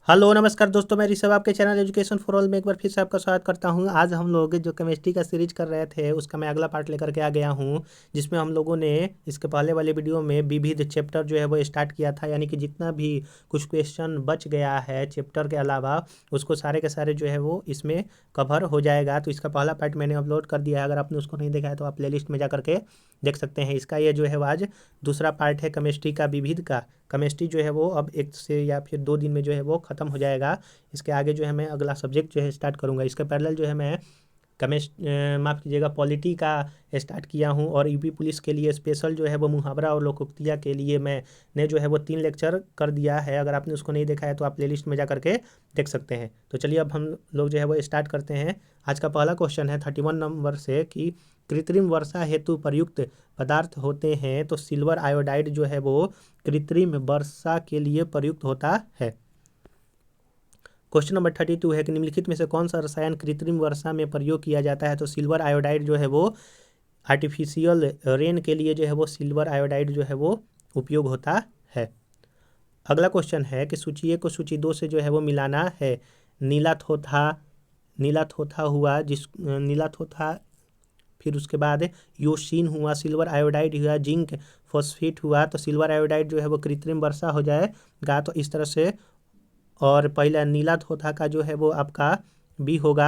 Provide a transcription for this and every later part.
Hello नमस्कार दोस्तों, मैं ऋषभ आपके चैनल एजुकेशन फॉर ऑल में एक बार फिर से आपका स्वागत करता हूं। आज हम लोग जो केमिस्ट्री का सीरीज कर रहे थे उसका मैं अगला पार्ट लेकर के आ गया हूं, जिसमें हम लोगों ने इसके पहले वाले वीडियो में विविध चैप्टर जो है वो स्टार्ट किया था। यानी कि जितना भी कुछ क्वेश्चन बच गया है चैप्टर के अलावा उसको सारे के सारे जो है वो इसमें कवर हो जाएगा। तो इसका पहला पार्ट मैंने अपलोड कर दिया है, अगर आपने उसको नहीं देखा है तो आप प्ले में जा करके देख सकते हैं। इसका ये जो है वो आज दूसरा पार्ट है केमिस्ट्री का विविध का। केमिस्ट्री जो है वो अब 1 से या फिर 2 दिन में जो है वो ख़त्म हो जाएगा। इसके आगे जो है मैं अगला सब्जेक्ट जो है स्टार्ट करूँगा। इसके पैरेलल जो है मैं माफ़ कीजिएगा पॉलिटी का स्टार्ट किया हूँ, और यूपी पुलिस के लिए स्पेशल जो है वो मुहावरा और लोकोक्तियाँ के लिए मैंने जो है वो 3 लेक्चर कर दिया है। अगर आपने उसको नहीं देखा है तो आप प्लेलिस्ट में जा करके देख सकते हैं। तो चलिए अब हम लोग जो है वो स्टार्ट करते हैं। आज का पहला क्वेश्चन है 31 नंबर से कि कृत्रिम वर्षा हेतु प्रयुक्त पदार्थ होते हैं। तो सिल्वर आयोडाइड जो है वो कृत्रिम वर्षा के लिए प्रयुक्त होता है। क्वेश्चन नंबर 32 है कि निम्नलिखित में से कौन सा रसायन कृत्रिम वर्षा में प्रयोग किया जाता है। तो सिल्वर आयोडाइड जो है वो आर्टिफिशियल रेन के लिए जो है वो सिल्वर आयोडाइड जो है वो उपयोग होता है। अगला क्वेश्चन है कि सूची 1 को सूची 2 से जो है वो मिलाना है। नीला थोथा नीला थोथा हुआ नीला थोथा, फिर उसके बाद योशीन हुआ, सिल्वर आयोडाइड हुआ, जिंक फॉस्फेट हुआ। तो सिल्वर आयोडाइड जो है वो कृत्रिम वर्षा हो जाएगा। तो इस तरह से, और पहला नीला थोथा का जो है वो आपका बी होगा,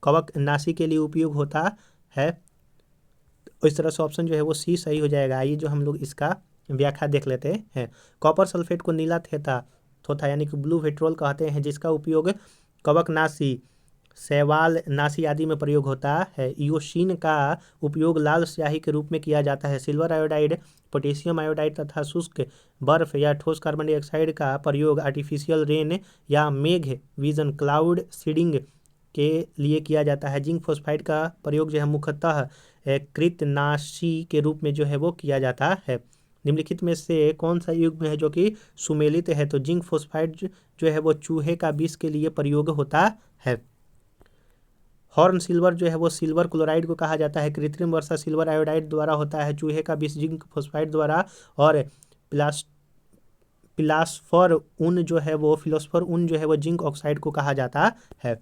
कवक नाशी के लिए उपयोग होता है। तो इस तरह से ऑप्शन जो है वो सी सही हो जाएगा। आइए जो हम लोग इसका व्याख्या देख लेते हैं। कॉपर सल्फेट को नीला थेता थोथा यानी कि ब्लू पेट्रोल कहते हैं, जिसका उपयोग कवकनाशी, शैवाल नाशी आदि में प्रयोग होता है। इयोशीन का उपयोग लाल स्याही के रूप में किया जाता है। सिल्वर आयोडाइड, पोटेशियम आयोडाइड तथा शुष्क बर्फ या ठोस कार्बन डाइऑक्साइड का प्रयोग आर्टिफिशियल रेन या मेघ विजन क्लाउड सीडिंग के लिए किया जाता है। जिंक फॉस्फाइड का प्रयोग जो है मुख्यतः कृतनाशी के रूप में जो है वो किया जाता है। निम्नलिखित में से कौन सा युग्म है जो कि सुमेलित है। तो जिंक फॉस्फाइड जो है वो चूहे का विष के लिए प्रयोग होता है। हॉर्न सिल्वर जो है वो सिल्वर क्लोराइड को कहा जाता है। कृत्रिम वर्षा सिल्वर आयोडाइड द्वारा होता है। चूहे का विष जिंक फॉस्फाइड द्वारा। और प्लास फिलास्फर ऊन जो है वो जिंक ऑक्साइड को कहा जाता है।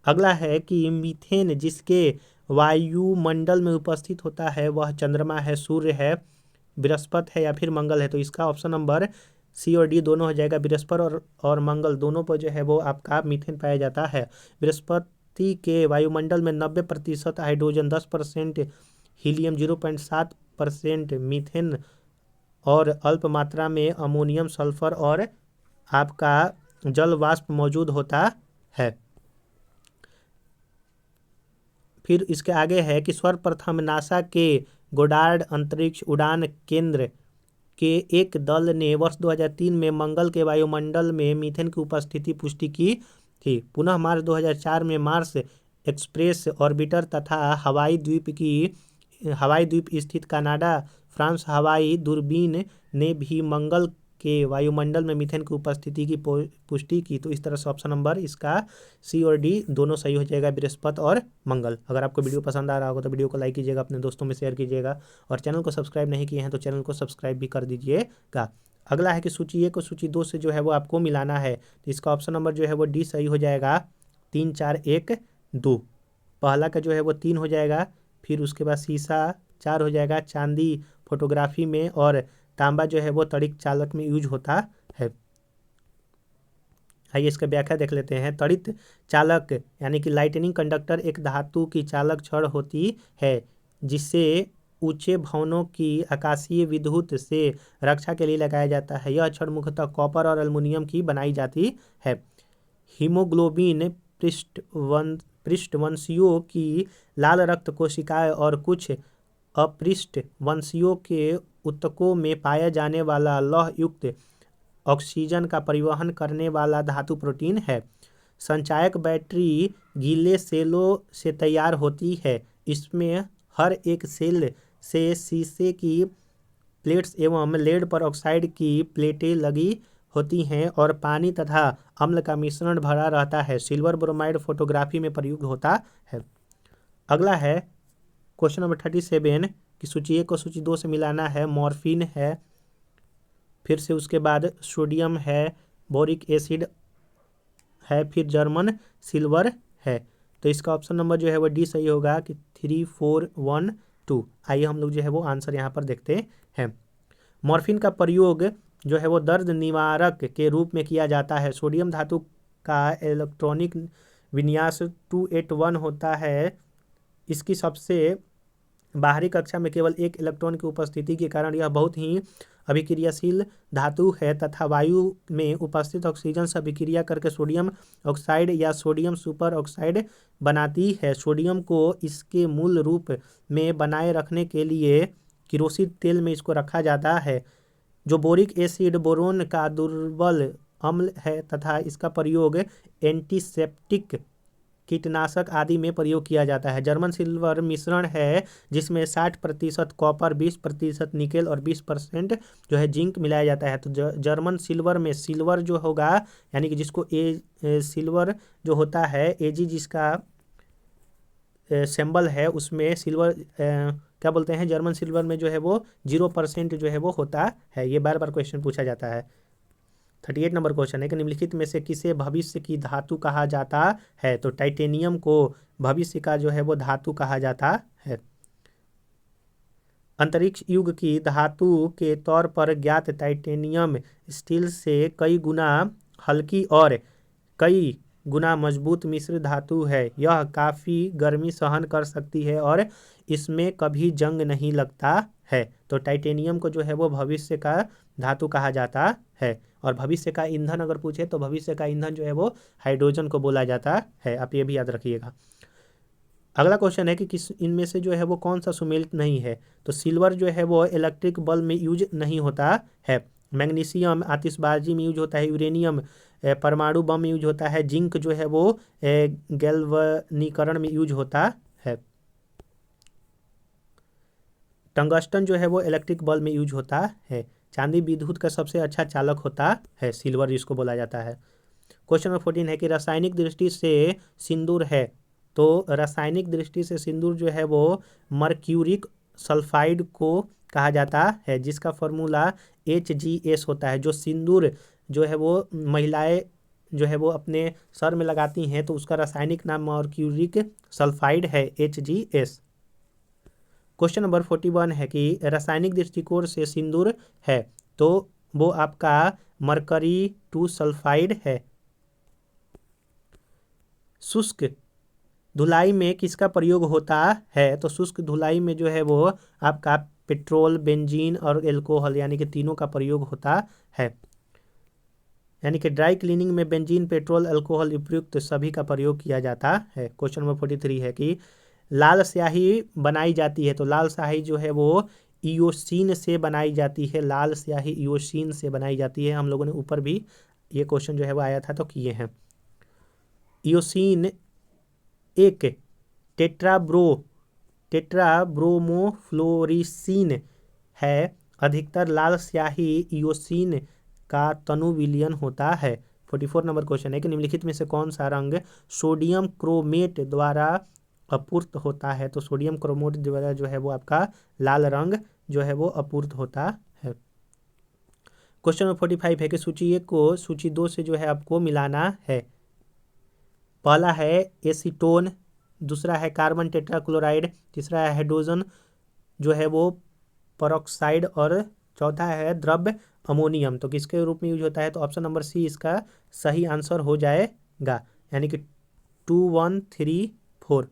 अगला है कि मीथेन जिसके वायुमंडल में उपस्थित होता है वह चंद्रमा है, सूर्य है, बृहस्पति है या फिर मंगल है। तो इसका ऑप्शन नंबर सी और डी दोनों हो जाएगा। बृहस्पति और मंगल दोनों पर जो है वो आपका मीथेन पाया जाता है। बृहस्पति के वायुमंडल में 90% हाइड्रोजन, 10% हीलियम, 0.7% मीथेन और अल्प मात्रा में अमोनियम, सल्फर और आपका जल वाष्प मौजूद होता है। फिर इसके आगे है कि सर्वप्रथम नासा के गोडार्ड अंतरिक्ष उड़ान केंद्र के एक दल ने वर्ष 2003 में मंगल के वायुमंडल में मीथेन की उपस्थिति पुष्टि की थी। पुनः मार्च 2004 में मार्स एक्सप्रेस ऑर्बिटर तथा हवाई द्वीप स्थित कनाडा फ्रांस हवाई दूरबीन ने भी मंगल के वायुमंडल में मीथेन की उपस्थिति की पुष्टि की। तो इस तरह से ऑप्शन नंबर इसका सी और डी दोनों सही हो जाएगा, बृहस्पति और मंगल। अगर आपको वीडियो पसंद आ रहा होगा तो वीडियो को लाइक कीजिएगा, अपने दोस्तों में शेयर कीजिएगा, और चैनल को सब्सक्राइब नहीं किए हैं तो चैनल को सब्सक्राइब भी कर दीजिएगा। अगला है कि सूची 1 और सूची 2 से जो है वो आपको मिलाना है। तो इसका ऑप्शन नंबर जो है वो डी सही हो जाएगा। 3 4 1 2, पहला का जो है वो 3 हो जाएगा। फिर उसके बाद शीशा 4 हो जाएगा, चांदी फोटोग्राफी में, और तांबा जो है वो तड़ित चालक में यूज होता है। आइए इसका व्याख्या देख लेते हैं। तड़ित चालक यानी कि लाइटनिंग कंडक्टर एक धातु की चालक छड़ होती है जिसे ऊंचे भवनों की आकाशीय विद्युत से रक्षा के लिए लगाया जाता है। यह छड़ मुख्यतः कॉपर और एल्युमिनियम की बनाई जाती है। हीमोग्लोबिन पृष्ठवंशियों की लाल रक्त कोशिकाएं और कुछ अपृष्ठवंशियों के ऊतकों में पाया जाने वाला लौह युक्त ऑक्सीजन का परिवहन करने वाला धातु प्रोटीन है। संचायक बैटरी गीले सेलों से तैयार होती है। इसमें हर एक सेल से शीशे की प्लेट्स एवं लेड पर ऑक्साइड की प्लेटें लगी होती हैं और पानी तथा अम्ल का मिश्रण भरा रहता है। सिल्वर ब्रोमाइड फोटोग्राफी में प्रयुक्त होता है। अगला है क्वेश्चन नंबर 37 कि सूची 1 को सूची 2 से मिलाना है। मॉर्फिन है, फिर से उसके बाद सोडियम है, बोरिक एसिड है, फिर जर्मन सिल्वर है। तो इसका ऑप्शन नंबर जो है वो डी सही होगा कि 3412। आइए हम लोग जो है वो आंसर यहाँ पर देखते हैं। मॉर्फिन का प्रयोग जो है वो दर्द निवारक के रूप में किया जाता है। सोडियम धातु का इलेक्ट्रॉनिक विन्यास 281 होता है। इसकी सबसे बाहरी कक्षा में केवल एक इलेक्ट्रॉन की उपस्थिति के कारण यह बहुत ही अभिक्रियाशील धातु है तथा वायु में उपस्थित ऑक्सीजन से अभिक्रिया करके सोडियम ऑक्साइड या सोडियम सुपर ऑक्साइड बनाती है। सोडियम को इसके मूल रूप में बनाए रखने के लिए किरोसिन तेल में इसको रखा जाता है। जो बोरिक एसिड बोरोन का दुर्बल अम्ल है तथा इसका प्रयोग एंटीसेप्टिक, कीटनाशक आदि में प्रयोग किया जाता है। जर्मन सिल्वर मिश्रण है जिसमें 60% कॉपर, 20% निकेल और 20% जो है जिंक मिलाया जाता है। तो जर्मन सिल्वर में सिल्वर जो होगा यानी कि जिसको सिल्वर जो होता है एजी जिसका सिंबल है उसमें सिल्वर क्या बोलते हैं, जर्मन सिल्वर में जो है वो 0% जो है वो होता है। ये बार बार क्वेश्चन पूछा जाता है। 38 नंबर क्वेश्चन है कि निम्नलिखित में से किसे भविष्य की धातु कहा जाता है। तो टाइटेनियम को भविष्य का जो है वो धातु कहा जाता है। अंतरिक्ष युग की धातु के तौर पर ज्ञात टाइटेनियम स्टील से कई गुना हल्की और कई गुना मजबूत मिश्र धातु है। यह काफ़ी गर्मी सहन कर सकती है और इसमें कभी जंग नहीं लगता है। तो टाइटेनियम को जो है वो भविष्य का धातु कहा जाता है। और भविष्य का ईंधन अगर पूछे तो भविष्य का ईंधन जो है वो हाइड्रोजन को बोला जाता है। आप ये भी याद रखिएगा। अगला क्वेश्चन है कि किस इनमें से जो है वो कौन सा सुमेलित नहीं है। तो सिल्वर जो है वो इलेक्ट्रिक बल्ब में यूज नहीं होता है। मैग्नीशियम आतिशबाजी में यूज होता है। यूरेनियम परमाणु बम में यूज होता है। जिंक जो है वो गैल्वनीकरण में यूज होता है। टंगस्टन जो है वो इलेक्ट्रिक बल्ब में यूज होता है। चांदी विद्युत का सबसे अच्छा चालक होता है, सिल्वर जिसको बोला जाता है। क्वेश्चन नंबर 14 है कि रासायनिक दृष्टि से सिंदूर है। तो रासायनिक दृष्टि से सिंदूर जो है वो मर्क्यूरिक सल्फाइड को कहा जाता है जिसका फॉर्मूला HGS होता है। जो सिंदूर जो है वो महिलाएं जो है वो अपने सर में लगाती हैं तो उसका रासायनिक नाम मर्क्यूरिक सल्फाइड है, HGS। क्वेश्चन नंबर 41 है कि रासायनिक दृष्टिकोण से सिंदूर है तो वो आपका मरकरी 2 सल्फाइड है। शुष्क धुलाई में किसका प्रयोग होता है। तो शुष्क धुलाई में जो है वो आपका पेट्रोल, बेंजीन और एल्कोहल यानी कि तीनों का प्रयोग होता है। यानी कि ड्राई क्लीनिंग में बेंजीन, पेट्रोल, अल्कोहल उपयुक्त सभी का प्रयोग किया जाता है। क्वेश्चन नंबर 43 है कि लाल स्याही बनाई जाती है। तो लाल स्याही जो है वो इयोसिन से बनाई जाती है। लाल स्याही इयोसिन से बनाई जाती है। हम लोगों ने ऊपर भी ये क्वेश्चन जो है वो आया था तो किए हैं। इयोसिन एक टेट्राब्रोमोफ्लोरिसिन है। अधिकतर लाल स्याही इयोसिन का तनु विलयन होता है। 44 नंबर क्वेश्चन है कि निम्नलिखित में से कौन सा रंग सोडियम क्रोमेट द्वारा अपूर्त होता है। तो सोडियम क्रोमेट द्वारा जो है वो आपका लाल रंग जो है वो अपूर्त होता है। क्वेश्चन नंबर 45 है कि सूची 1 को सूची 2 से जो है आपको मिलाना है। पहला है एसीटोन, दूसरा है कार्बन टेट्राक्लोराइड, तीसरा है हाइड्रोजन जो है वो परऑक्साइड और चौथा है द्रव्य अमोनियम। तो किसके रूप में यूज होता है। तो ऑप्शन नंबर सी इसका सही आंसर हो जाएगा यानी कि 2134।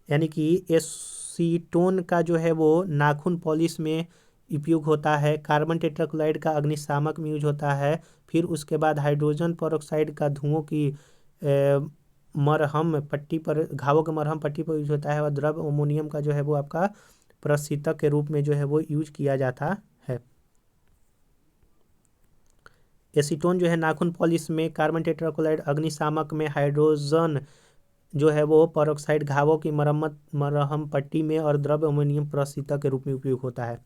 यानी कि एसीटोन का जो है वो नाखून पॉलिश में उपयोग होता है। कार्बन टेट्राक्लोराइड का अग्निशामक में यूज होता है। फिर उसके बाद हाइड्रोजन परऑक्साइड का धुओं की मरहम पट्टी पर, घावों के मरहम पट्टी पर यूज होता है। और द्रव्य अमोनियम का जो है वो आपका प्रशीतक के रूप में जो है वो यूज किया जाता है। एसीटोन जो है नाखून पॉलिश में, कार्बन टेट्राक्लोराइड अग्निशामक में, हाइड्रोजन जो है वो परऑक्साइड घावों की मरहम पट्टी में और द्रव्य अमोनियम प्रशीतक के रूप में उपयोग होता है।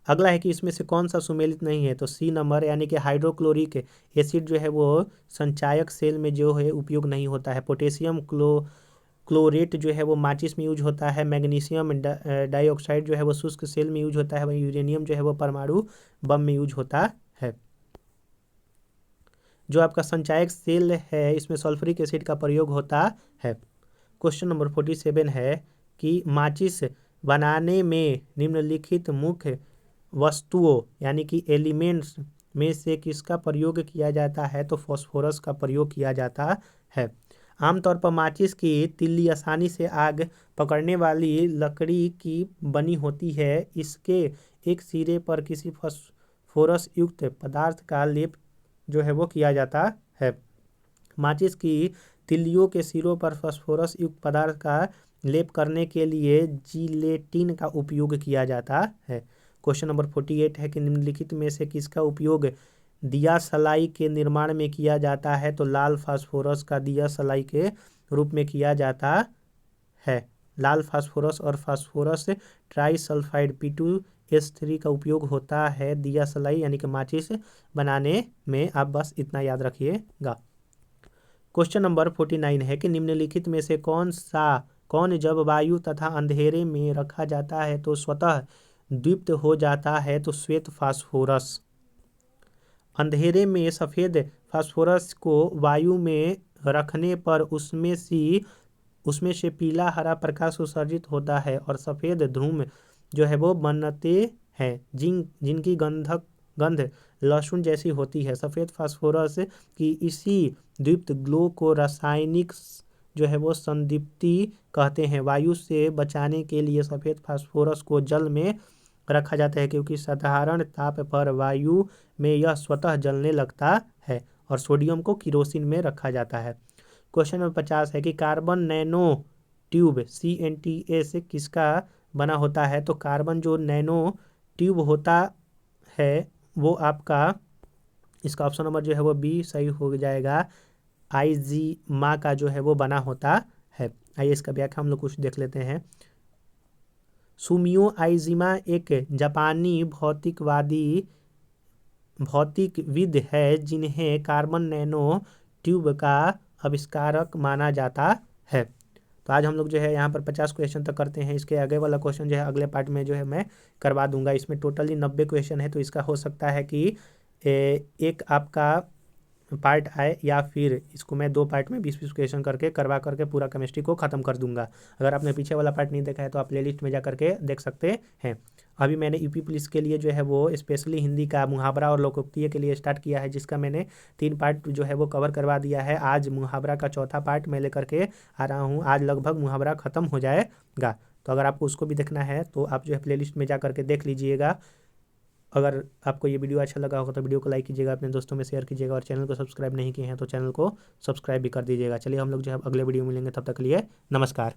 अगला है कि इसमें से कौन सा सुमेलित नहीं है। तो सी नंबर यानी कि हाइड्रोक्लोरिक एसिड जो है वो संचायक सेल में जो है उपयोग नहीं होता है। पोटेशियम क्लोरेट जो है वो माचिस में यूज होता है। मैग्नीशियम डाइऑक्साइड जो है वो शुष्क सेल में यूज होता है। वहीं यूरेनियम जो है वो परमाणु बम में यूज होता है। जो आपका संचायक सेल है इसमें सल्फ्यूरिक एसिड का प्रयोग होता है। क्वेश्चन नंबर 47 है कि माचिस बनाने में निम्नलिखित मुख्य वस्तुओं यानी कि एलिमेंट्स में से किसका प्रयोग किया जाता है, तो फास्फोरस का प्रयोग किया जाता है। आमतौर पर माचिस की तिल्ली आसानी से आग पकड़ने वाली लकड़ी की बनी होती है। इसके एक सिरे पर किसी फास्फोरस युक्त पदार्थ का लेप जो है वो किया जाता है। माचिस की तिल्लियों के सिरों पर फास्फोरस युक्त पदार्थ का लेप करने के लिए जिलेटिन का उपयोग किया जाता है। क्वेश्चन नंबर 48 है कि निम्नलिखित में से किसका उपयोग दिया सलाई के निर्माण में किया जाता है, तो लाल फास्फोरस का दिया सलाई के रूप में किया जाता है। लाल फास्फोरस और फास्फोरस ट्राइसल्फाइड P2S3 का उपयोग होता है दिया सलाई यानी कि माचिस बनाने में। आप बस इतना याद रखिएगा। क्वेश्चन नंबर 49 है कि निम्नलिखित में से कौन जब वायु तथा अंधेरे में रखा जाता है तो स्वतः दीप्त हो जाता है, तो श्वेत फास्फोरस। अंधेरे में सफ़ेद फास्फोरस को वायु में रखने पर उसमें से पीला हरा प्रकाश उत्सर्जित होता है और सफ़ेद धूम जो है वो बनते हैं जिनकी गंध लहसुन जैसी होती है। सफ़ेद फास्फोरस की इसी दीप्त ग्लो को रासायनिक जो है वो संदीप्ति कहते हैं। वायु से बचाने के लिए सफ़ेद फास्फोरस को जल में रखा जाता है क्योंकि साधारण ताप पर वायु में यह स्वतः जलने लगता है, और सोडियम को किरोसिन में रखा जाता है। क्वेश्चन नंबर 50 है कि कार्बन नैनो ट्यूब CNTS किसका बना होता है, तो कार्बन जो नैनो ट्यूब होता है वो आपका, इसका ऑप्शन नंबर जो है वो बी सही हो जाएगा, आइजीमा का जो है वो बना होता है। आइए इसका व्याख्या हम लोग कुछ देख लेते हैं। सुमियो आइजीमा एक जापानी भौतिकविद है जिन्हें कार्बन नैनो ट्यूब का आविष्कारक माना जाता है। तो आज हम लोग जो है यहाँ पर 50 क्वेश्चन तक करते हैं। इसके आगे वाला क्वेश्चन जो है अगले पार्ट में जो है मैं करवा दूंगा। इसमें टोटली 90 क्वेश्चन है, तो इसका हो सकता है कि एक आपका पार्ट आए या फिर इसको मैं 2 पार्ट में 20-20 क्वेश्चन करके करवा करके पूरा केमिस्ट्री को ख़त्म कर दूंगा। अगर आपने पीछे वाला पार्ट नहीं देखा है तो आप प्लेलिस्ट में जा करके देख सकते हैं। अभी मैंने यूपी पुलिस के लिए जो है वो स्पेशली हिंदी का मुहावरा और लोकोक्ति के लिए स्टार्ट किया है, जिसका मैंने 3 पार्ट जो है वो कवर करवा दिया है। आज मुहावरा का चौथा पार्ट मैं लेकर के आ रहा हूँ। आज लगभग मुहावरा ख़त्म हो जाएगा, तो अगर आपको उसको भी देखना है तो आप जो है प्लेलिस्ट में जा करके देख लीजिएगा। अगर आपको ये वीडियो अच्छा लगा होगा तो वीडियो को लाइक कीजिएगा, अपने दोस्तों में शेयर कीजिएगा, और चैनल को सब्सक्राइब नहीं किए हैं तो चैनल को सब्सक्राइब भी कर दीजिएगा। चलिए हम लोग जो है अगले वीडियो में मिलेंगे, तब तक के लिए नमस्कार।